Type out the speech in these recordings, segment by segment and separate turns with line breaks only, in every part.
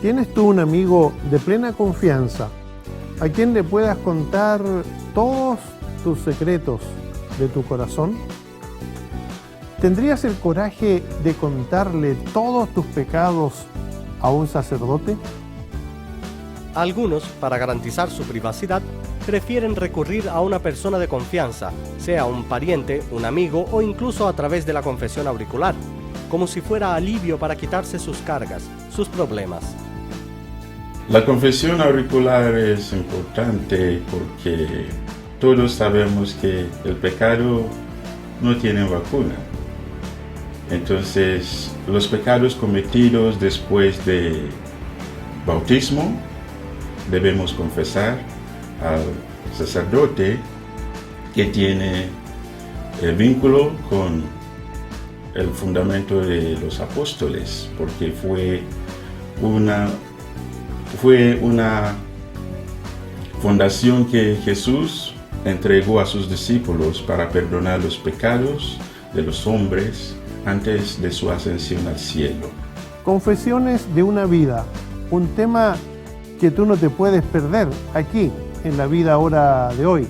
¿Tienes tú un amigo de plena confianza a quien le puedas contar todos tus secretos de tu corazón? ¿Tendrías el coraje de contarle todos tus pecados a un sacerdote?
Algunos, para garantizar su privacidad, prefieren recurrir a una persona de confianza, sea un pariente, un amigo o incluso a través de la confesión auricular, como si fuera alivio para quitarse sus cargas, sus problemas.
La confesión auricular es importante porque todos sabemos que el pecado no tiene vacuna. Entonces, los pecados cometidos después de bautismo debemos confesar al sacerdote que tiene el vínculo con el fundamento de los apóstoles, porque fue una fundación que Jesús entregó a sus discípulos para perdonar los pecados de los hombres antes de su ascensión al cielo.
Confesiones de una vida, un tema que tú no te puedes perder aquí en La Vida Ahora de hoy.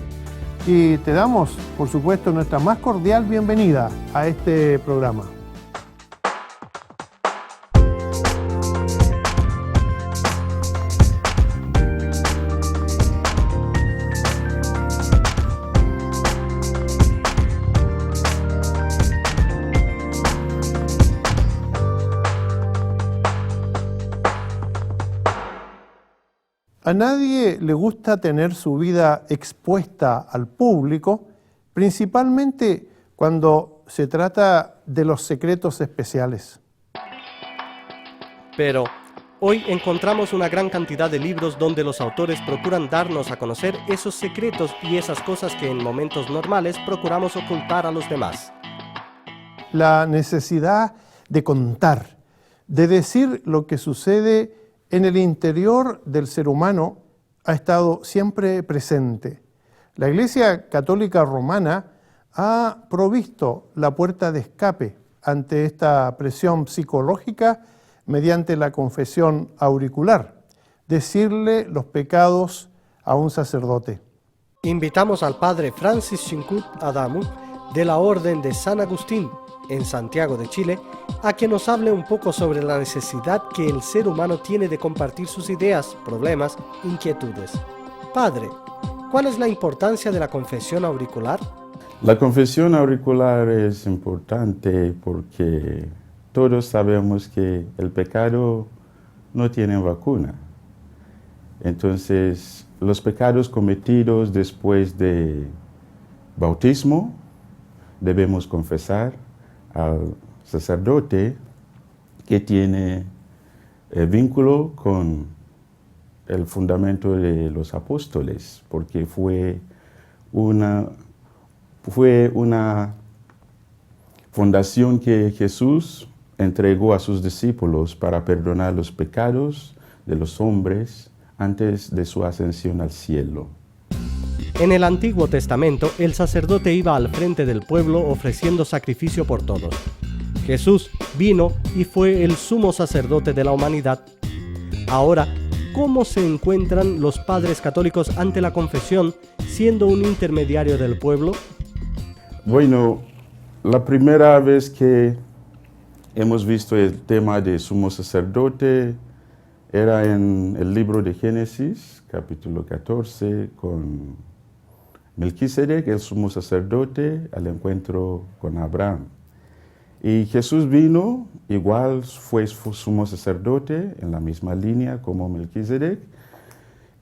Y te damos, por supuesto, nuestra más cordial bienvenida a este programa. A nadie le gusta tener su vida expuesta al público, principalmente cuando se trata de los secretos especiales.
Pero hoy encontramos una gran cantidad de libros donde los autores procuran darnos a conocer esos secretos y esas cosas que en momentos normales procuramos ocultar a los demás.
La necesidad de contar, de decir lo que sucede en el interior del ser humano ha estado siempre presente. La Iglesia Católica Romana ha provisto la puerta de escape ante esta presión psicológica mediante la confesión auricular, decirle los pecados a un sacerdote.
Invitamos al padre Francis Chincut Adamu de la Orden de San Agustín en Santiago de Chile, a que nos hable un poco sobre la necesidad que el ser humano tiene de compartir sus ideas, problemas, inquietudes. Padre, ¿cuál es la importancia de la confesión auricular?
La confesión auricular es importante porque todos sabemos que el pecado no tiene vacuna. Entonces, los pecados cometidos después de bautismo debemos confesar al sacerdote que tiene vínculo con el fundamento de los apóstoles, porque fue una fundación que Jesús entregó a sus discípulos para perdonar los pecados de los hombres antes de su ascensión al cielo.
En el Antiguo Testamento, el sacerdote iba al frente del pueblo ofreciendo sacrificio por todos. Jesús vino y fue el sumo sacerdote de la humanidad. Ahora, ¿cómo se encuentran los padres católicos ante la confesión, siendo un intermediario del pueblo?
Bueno, la primera vez que hemos visto el tema de sumo sacerdote era en el libro de Génesis, capítulo 14, con Melquisedec, el sumo sacerdote, al encuentro con Abraham. Y Jesús vino, igual fue sumo sacerdote, en la misma línea como Melquisedec.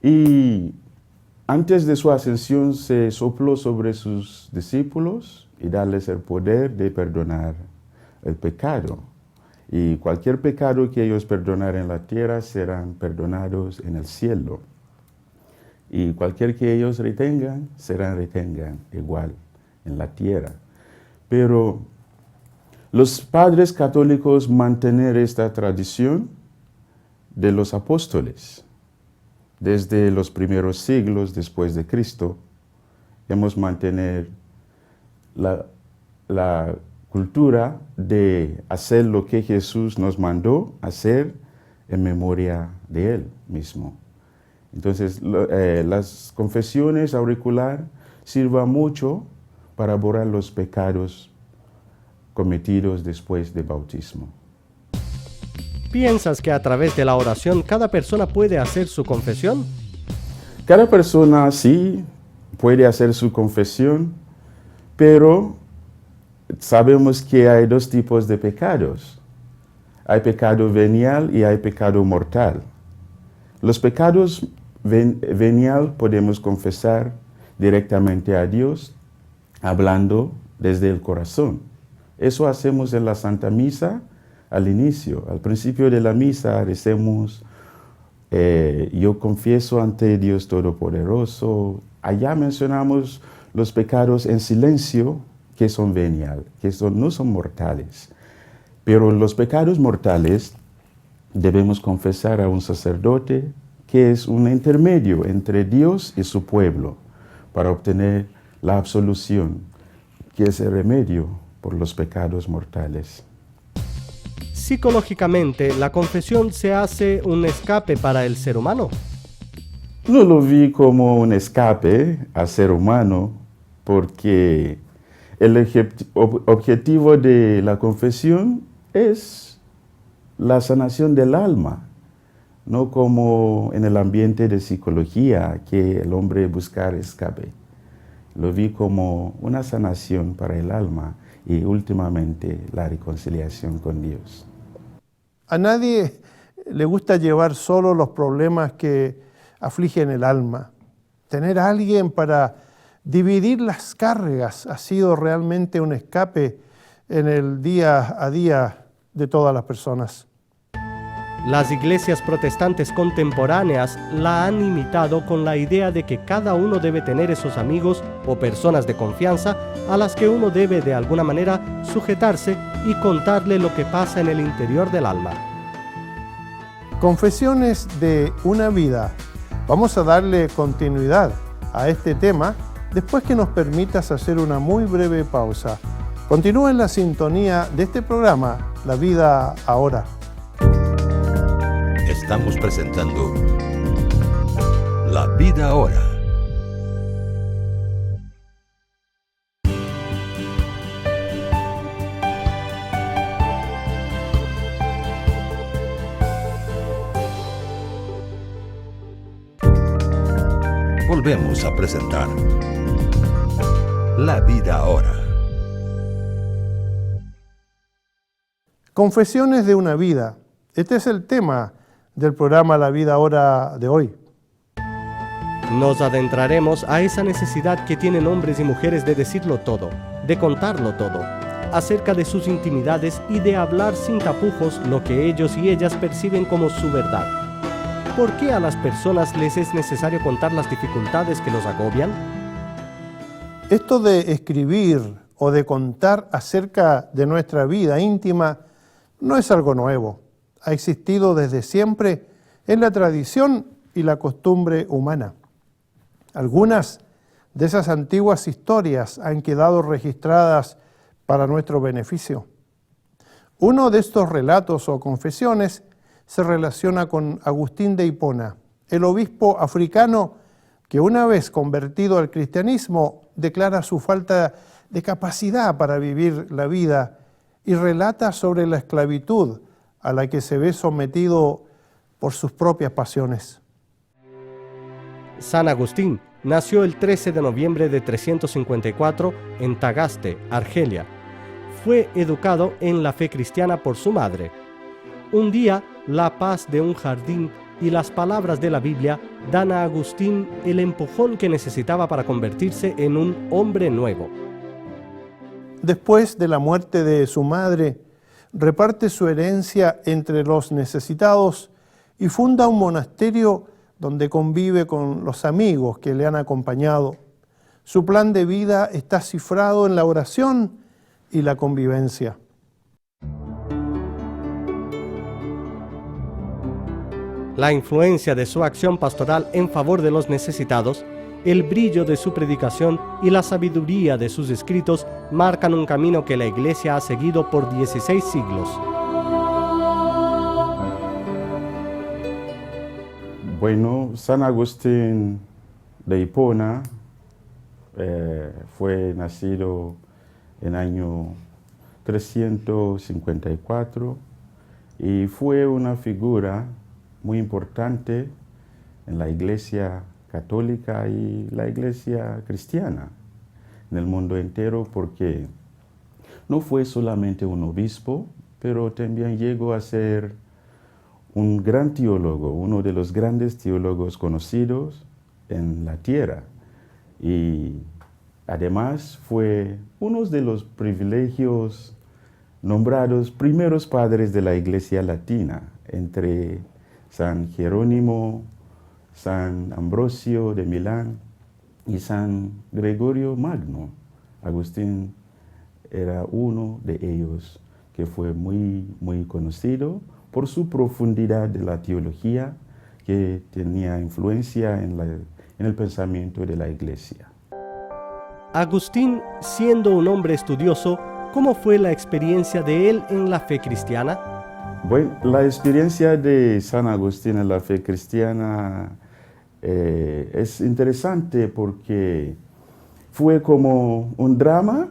Y antes de su ascensión se sopló sobre sus discípulos y darles el poder de perdonar el pecado. Y cualquier pecado que ellos perdonaran en la tierra serán perdonados en el cielo. Y cualquier que ellos retengan, retengan igual en la tierra. Pero los padres católicos mantener esta tradición de los apóstoles. Desde los primeros siglos después de Cristo, hemos mantenido la cultura de hacer lo que Jesús nos mandó hacer en memoria de Él mismo. Entonces, las confesiones auricular sirven mucho para borrar los pecados cometidos después del bautismo.
¿Piensas que a través de la oración cada persona puede hacer su confesión?
Cada persona sí puede hacer su confesión, pero sabemos que hay dos tipos de pecados. Hay pecado venial y hay pecado mortal. Los pecados venial podemos confesar directamente a Dios, hablando desde el corazón. Eso hacemos en la Santa Misa al inicio. Al principio de la misa decimos, yo confieso ante Dios Todopoderoso. Allá mencionamos los pecados en silencio que son venial, que no son mortales. Pero los pecados mortales debemos confesar a un sacerdote que es un intermedio entre Dios y su pueblo para obtener la absolución, que es el remedio por los pecados mortales.
Psicológicamente, ¿la confesión se hace un escape para el ser humano?
No lo vi como un escape al ser humano, porque el objetivo de la confesión es la sanación del alma, no como en el ambiente de psicología que el hombre busca escape. Lo vi como una sanación para el alma y últimamente la reconciliación con Dios.
A nadie le gusta llevar solo los problemas que afligen el alma. Tener a alguien para dividir las cargas ha sido realmente un escape en el día a día de todas las personas.
Las iglesias protestantes contemporáneas la han imitado con la idea de que cada uno debe tener esos amigos o personas de confianza a las que uno debe de alguna manera sujetarse y contarle lo que pasa en el interior del alma.
Confesiones de una vida. Vamos a darle continuidad a este tema después que nos permitas hacer una muy breve pausa. Continúa en la sintonía de este programa, La Vida Ahora.
Estamos presentando La Vida Ahora. Volvemos a presentar La Vida Ahora.
Confesiones de una vida. Este es el tema del programa La Vida Ahora de hoy.
Nos adentraremos a esa necesidad que tienen hombres y mujeres de decirlo todo, de contarlo todo, acerca de sus intimidades y de hablar sin tapujos lo que ellos y ellas perciben como su verdad. ¿Por qué a las personas les es necesario contar las dificultades que los agobian?
Esto de escribir o de contar acerca de nuestra vida íntima no es algo nuevo. Ha existido desde siempre en la tradición y la costumbre humana. Algunas de esas antiguas historias han quedado registradas para nuestro beneficio. Uno de estos relatos o confesiones se relaciona con Agustín de Hipona, el obispo africano que una vez convertido al cristianismo declara su falta de capacidad para vivir la vida y relata sobre la esclavitud a la que se ve sometido por sus propias pasiones.
San Agustín nació el 13 de noviembre de 354 en Tagaste, Argelia. Fue educado en la fe cristiana por su madre. Un día, la paz de un jardín y las palabras de la Biblia dan a Agustín el empujón que necesitaba para convertirse en un hombre nuevo.
Después de la muerte de su madre, reparte su herencia entre los necesitados y funda un monasterio donde convive con los amigos que le han acompañado. Su plan de vida está cifrado en la oración y la convivencia.
La influencia de su acción pastoral en favor de los necesitados, el brillo de su predicación y la sabiduría de sus escritos marcan un camino que la Iglesia ha seguido por 16 siglos.
Bueno, San Agustín de Hipona fue nacido en año 354 y fue una figura muy importante en la Iglesia católica y la Iglesia cristiana en el mundo entero, porque no fue solamente un obispo, pero también llegó a ser un gran teólogo, uno de los grandes teólogos conocidos en la tierra. Y además fue uno de los privilegios nombrados primeros padres de la Iglesia latina, entre San Jerónimo, San Ambrosio de Milán y San Gregorio Magno. Agustín era uno de ellos que fue muy conocido por su profundidad de la teología, que tenía influencia en el pensamiento de la Iglesia.
Agustín, siendo un hombre estudioso, ¿cómo fue la experiencia de él en la fe cristiana?
Bueno, la experiencia de San Agustín en la fe cristiana es interesante porque fue como un drama,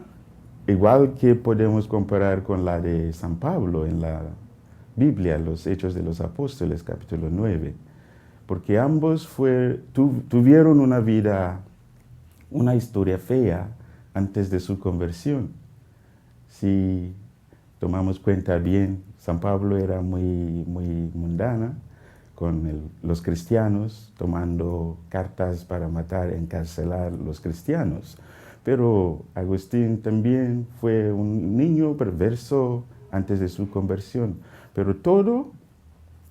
igual que podemos comparar con la de San Pablo en la Biblia, los Hechos de los Apóstoles, capítulo 9, porque ambos tuvieron una vida, una historia fea antes de su conversión. Si tomamos cuenta bien, San Pablo era muy mundana con los cristianos, tomando cartas para matar, encarcelar a los cristianos. Pero Agustín también fue un niño perverso antes de su conversión. Pero todo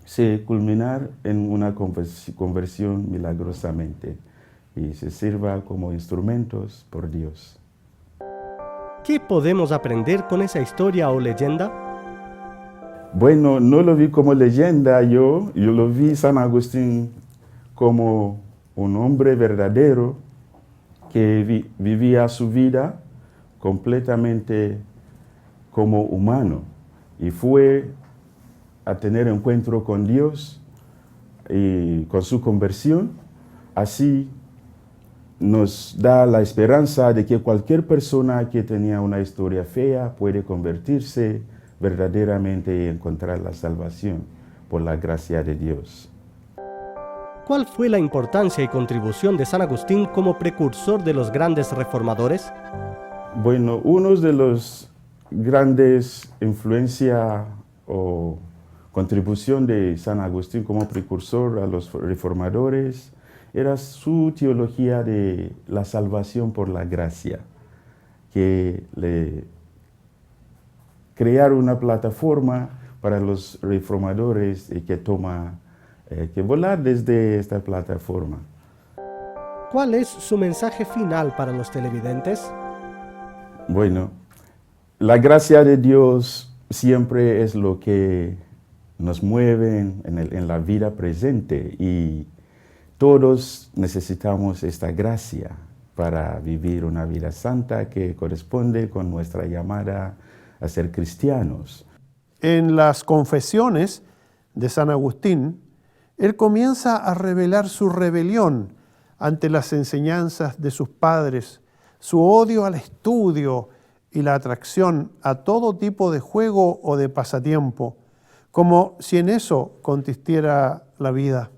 se culminar en una conversión milagrosamente y se sirva como instrumentos por Dios.
¿Qué podemos aprender con esa historia o leyenda?
Bueno, no lo vi como leyenda yo lo vi San Agustín como un hombre verdadero que vivía su vida completamente como humano y fue a tener encuentro con Dios y con su conversión. Así nos da la esperanza de que cualquier persona que tenía una historia fea puede convertirse verdaderamente y encontrar la salvación por la gracia de Dios.
¿Cuál fue la importancia y contribución de San Agustín como precursor de los grandes reformadores?
Bueno, uno de los grandes influencias o contribución de San Agustín como precursor a los reformadores era su teología de la salvación por la gracia, que le crearon una plataforma para los reformadores y que volar desde esta plataforma.
¿Cuál es su mensaje final para los televidentes?
Bueno, la gracia de Dios siempre es lo que nos mueve en la vida presente y todos necesitamos esta gracia para vivir una vida santa que corresponde con nuestra llamada a ser cristianos.
En las confesiones de San Agustín, él comienza a revelar su rebelión ante las enseñanzas de sus padres, su odio al estudio y la atracción a todo tipo de juego o de pasatiempo, como si en eso consistiera la vida.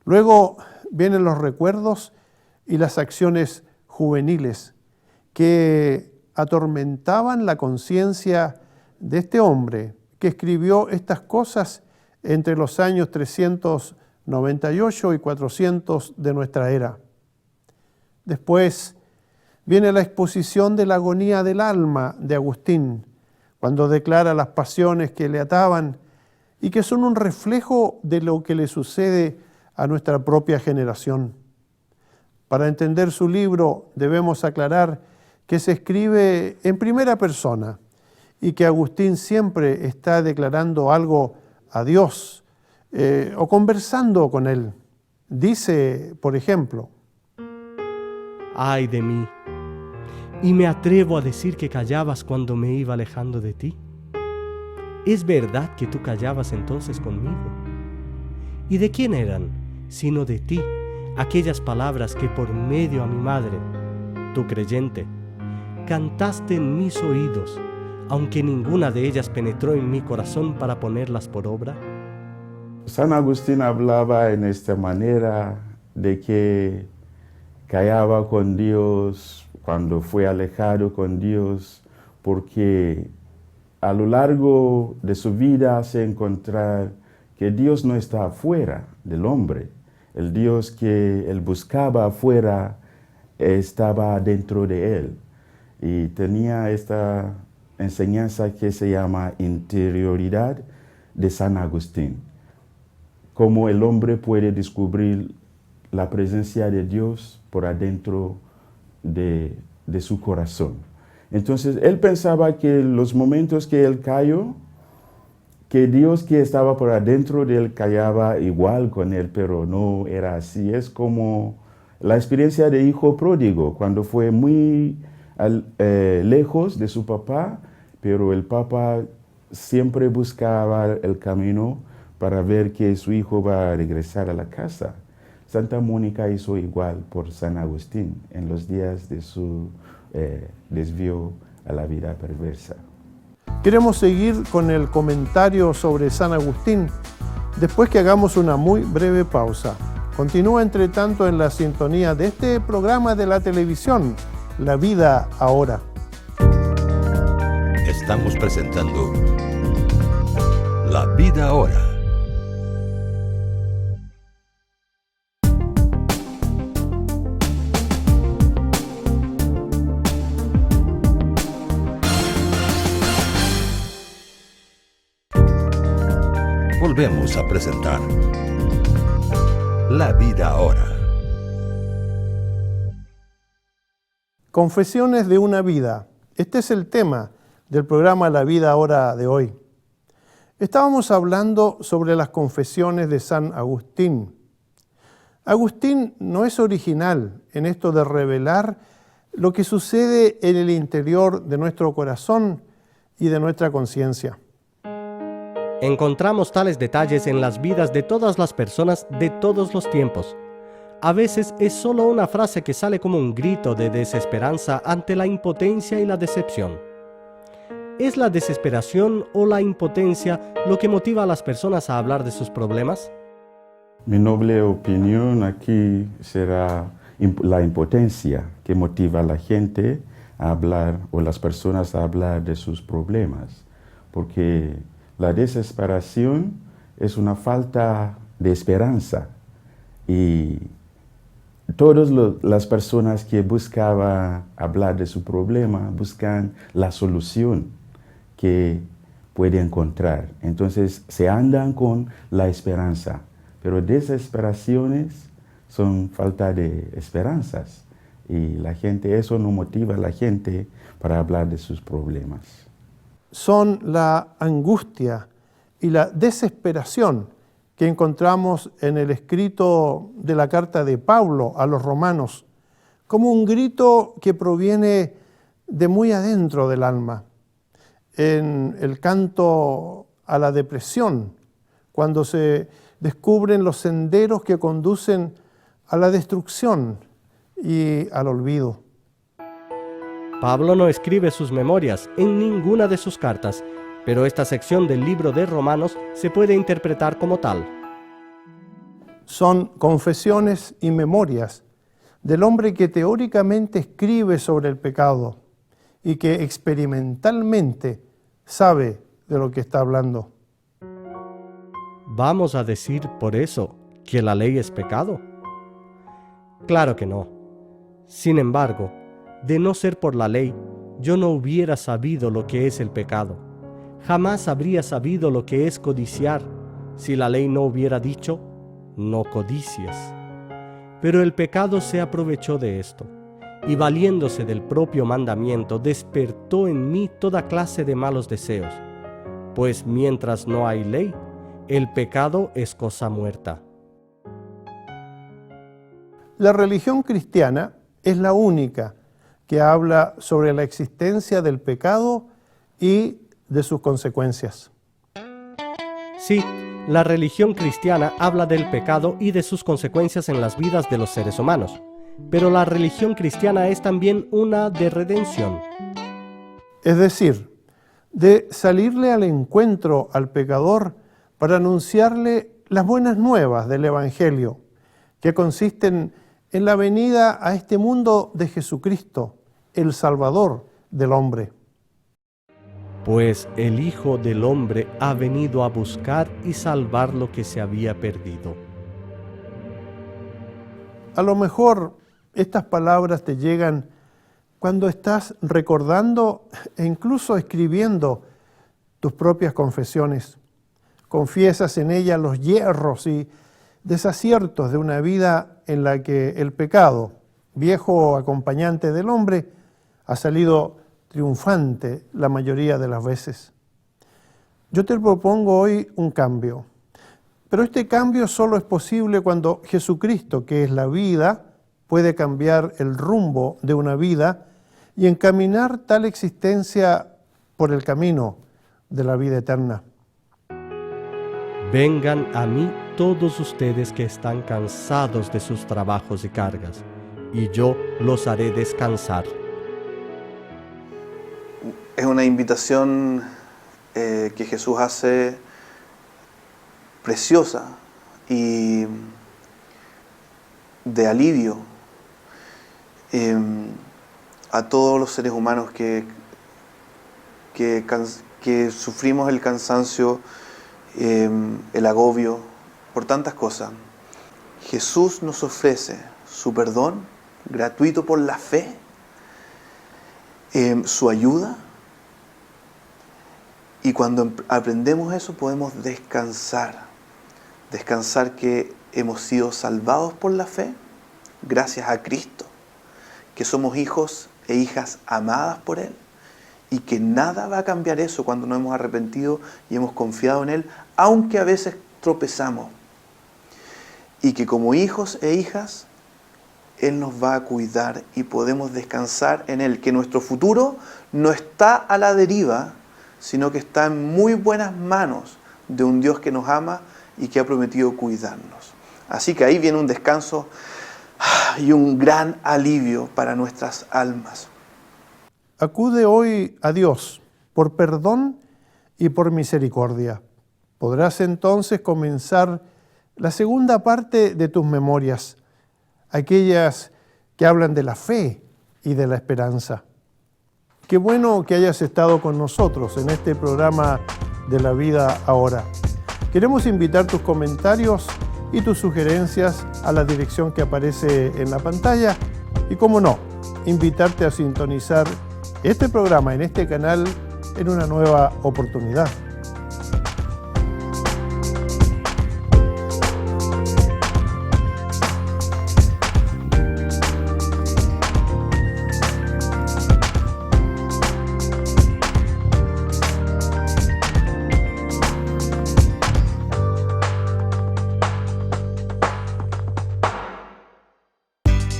Luego vienen los recuerdos y las acciones juveniles que atormentaban la conciencia de este hombre que escribió estas cosas entre los años 398 y 400 de nuestra era. Después viene la exposición de la agonía del alma de Agustín, cuando declara las pasiones que le ataban y que son un reflejo de lo que le sucede a nuestra propia generación. Para entender su libro debemos aclarar que se escribe en primera persona y que Agustín siempre está declarando algo a Dios o conversando con Él. Dice, por ejemplo:
¡Ay de mí! ¿Y me atrevo a decir que callabas cuando me iba alejando de ti? ¿Es verdad que tú callabas entonces conmigo? ¿Y de quién eran? Sino de ti, aquellas palabras que por medio a mi madre, tu creyente, cantaste en mis oídos, aunque ninguna de ellas penetró en mi corazón para ponerlas por obra.
San Agustín hablaba en esta manera de que callaba con Dios cuando fue alejado con Dios, porque a lo largo de su vida hace encontrar que Dios no está afuera del hombre. El Dios que él buscaba afuera estaba dentro de él. Y tenía esta enseñanza que se llama interioridad de San Agustín. Cómo el hombre puede descubrir la presencia de Dios por adentro de su corazón. Entonces, él pensaba que los momentos que él cayó, que Dios que estaba por adentro de él callaba igual con él, pero no era así. Es como la experiencia de hijo pródigo, cuando fue muy lejos de su papá, pero el papá siempre buscaba el camino para ver que su hijo va a regresar a la casa. Santa Mónica hizo igual por San Agustín en los días de su desvío a la vida perversa.
Queremos seguir con el comentario sobre San Agustín después que hagamos una muy breve pausa. Continúa entre tanto en la sintonía de este programa de la televisión, La Vida Ahora.
Estamos presentando La Vida Ahora. Volvemos a presentar La Vida Ahora.
Confesiones de una vida. Este es el tema del programa La Vida Ahora de hoy. Estábamos hablando sobre las confesiones de San Agustín. Agustín no es original en esto de revelar lo que sucede en el interior de nuestro corazón y de nuestra conciencia.
Encontramos tales detalles en las vidas de todas las personas de todos los tiempos. A veces es solo una frase que sale como un grito de desesperanza ante la impotencia y la decepción. ¿Es la desesperación o la impotencia lo que motiva a las personas a hablar de sus problemas?
Mi noble opinión aquí será la impotencia que motiva a la gente a hablar o las personas a hablar de sus problemas, porque la desesperación es una falta de esperanza y todas las personas que buscaban hablar de su problema buscan la solución que puede encontrar. Entonces se andan con la esperanza, pero desesperaciones son falta de esperanzas y la gente, eso no motiva a la gente para hablar de sus problemas.
Son la angustia y la desesperación que encontramos en el escrito de la carta de Pablo a los romanos, como un grito que proviene de muy adentro del alma. En el canto a la depresión, cuando se descubren los senderos que conducen a la destrucción y al olvido.
Pablo no escribe sus memorias en ninguna de sus cartas, pero esta sección del libro de Romanos se puede interpretar como tal.
Son confesiones y memorias del hombre que teóricamente escribe sobre el pecado y que experimentalmente sabe de lo que está hablando.
¿Vamos a decir por eso que la ley es pecado? Claro que no. Sin embargo, de no ser por la ley, yo no hubiera sabido lo que es el pecado. Jamás habría sabido lo que es codiciar si la ley no hubiera dicho, no codicies. Pero el pecado se aprovechó de esto, y valiéndose del propio mandamiento, despertó en mí toda clase de malos deseos. Pues mientras no hay ley, el pecado es cosa muerta.
La religión cristiana es la única que habla sobre la existencia del pecado y de sus consecuencias.
Sí, la religión cristiana habla del pecado y de sus consecuencias en las vidas de los seres humanos, pero la religión cristiana es también una de redención.
Es decir, de salirle al encuentro al pecador para anunciarle las buenas nuevas del Evangelio, que consisten en la venida a este mundo de Jesucristo, el Salvador del hombre.
Pues el Hijo del Hombre ha venido a buscar y salvar lo que se había perdido.
A lo mejor estas palabras te llegan cuando estás recordando e incluso escribiendo tus propias confesiones. Confiesas en ellas los yerros y desaciertos de una vida en la que el pecado, viejo acompañante del hombre, ha salido triunfante la mayoría de las veces. Yo te propongo hoy un cambio, pero este cambio solo es posible cuando Jesucristo, que es la vida, puede cambiar el rumbo de una vida y encaminar tal existencia por el camino de la vida eterna.
Vengan a mí todos ustedes que están cansados de sus trabajos y cargas, y yo los haré descansar.
Es una invitación que Jesús hace preciosa y de alivio a todos los seres humanos que sufrimos el cansancio, el agobio por tantas cosas. Jesús nos ofrece su perdón gratuito por la fe, su ayuda, y cuando aprendemos eso podemos descansar que hemos sido salvados por la fe gracias a Cristo, que somos hijos e hijas amadas por Él, y que nada va a cambiar eso cuando nos hemos arrepentido y hemos confiado en Él, aunque a veces tropezamos, y que como hijos e hijas Él nos va a cuidar y podemos descansar en Él, que nuestro futuro no está a la deriva, sino que está en muy buenas manos de un Dios que nos ama y que ha prometido cuidarnos. Así que ahí viene un descanso y un gran alivio para nuestras almas.
Acude hoy a Dios por perdón y por misericordia. Podrás entonces comenzar la segunda parte de tus memorias, aquellas que hablan de la fe y de la esperanza. Qué bueno que hayas estado con nosotros en este programa de La Vida Ahora. Queremos invitar tus comentarios y tus sugerencias a la dirección que aparece en la pantalla y, cómo no, invitarte a sintonizar este programa en este canal en una nueva oportunidad.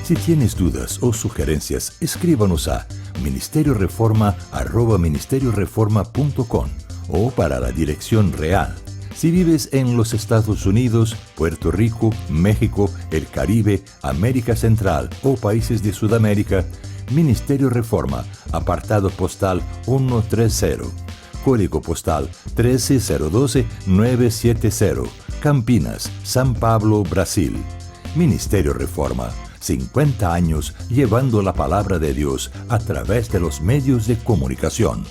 Si tienes dudas o sugerencias, escríbanos a ministerioreforma@ministerioreforma.com o para la dirección real. Si vives en los Estados Unidos, Puerto Rico, México, el Caribe, América Central o países de Sudamérica, Ministerio Reforma, apartado postal 130, código postal 13012-970, Campinas, San Pablo, Brasil. Ministerio Reforma, 50 años llevando la palabra de Dios a través de los medios de comunicación.